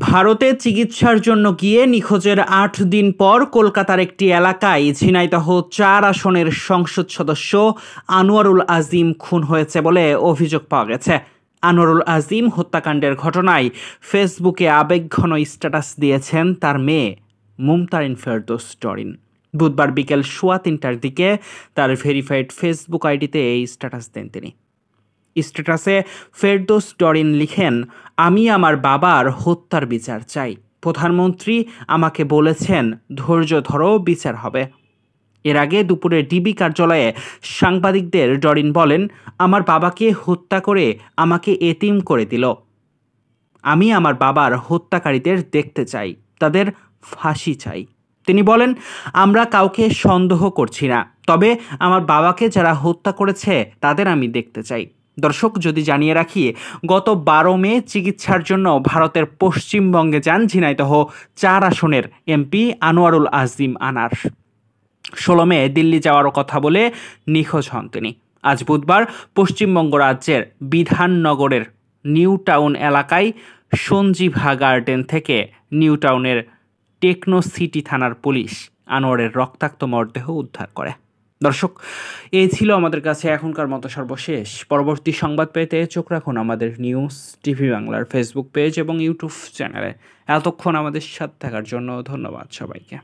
ভারতে চিকিৎসার জন্য গিয়ে নিখোঁজের ৮ দিন পর কলকাতার একটি এলাকায় ঝিনাইদহ ৪ আসনের সংসদ সদস্য আনোয়ারুল আজিম খুন হয়েছে বলে অভিযোগ পাওয়া গেছে। আনোয়ারুল আজিম হত্যাকাণ্ডের ঘটনায় ফেসবুকে আবেগঘন স্ট্যাটাস দিয়েছেন তার মেয়ে মুমতারিন ফেরদৌস ডরিন। বুধবার বিকেল ৩:১টার দিকে তার ভেরিফাইড ফেসবুক আইডিতে এই স্ট্যাটাস দেন তিনি। স্ট্যাটাসে ফেরদৌস ডরিন লিখেন, আমি আমার বাবার হত্যার বিচার চাই। প্রধানমন্ত্রী আমাকে বলেছেন ধৈর্য ধরো, বিচার হবে। এর আগে দুপুরে ডিবি কার্যালয়ে সাংবাদিকদের ডরিন বলেন, আমার বাবাকে হত্যা করে আমাকে এতিম করে দিল। আমি আমার বাবার হত্যাকারীদের দেখতে চাই, তাদের ফাঁসি চাই। তিনি বলেন, আমরা কাউকে সন্দেহ করছি না, তবে আমার বাবাকে যারা হত্যা করেছে তাদের আমি দেখতে চাই। দর্শক, যদি জানিয়ে রাখি, গত ১২ মে চিকিৎসার জন্য ভারতের পশ্চিমবঙ্গে যান ঝিনাইদহ ৪ আসনের এমপি আনোয়ারুল আজিম আনার। ১৬ মে দিল্লি যাওয়ার কথা বলে নিখোঁজ হন তিনি। আজ বুধবার পশ্চিমবঙ্গ রাজ্যের বিধাননগরের নিউ টাউন এলাকায় সঞ্জীভা গার্ডেন থেকে নিউ টাউনের টেকনো সিটি থানার পুলিশ আনোয়ারের রক্তাক্ত মরদেহ উদ্ধার করে। দর্শক, এই ছিল আমাদের কাছে এখনকার মতো সর্বশেষ। পরবর্তী সংবাদ পেতে চোখ রাখুন আমাদের নিউজ টিভি বাংলার ফেসবুক পেজ এবং ইউটিউব চ্যানেলে। এতক্ষণ আমাদের সাথে থাকার জন্য ধন্যবাদ সবাইকে।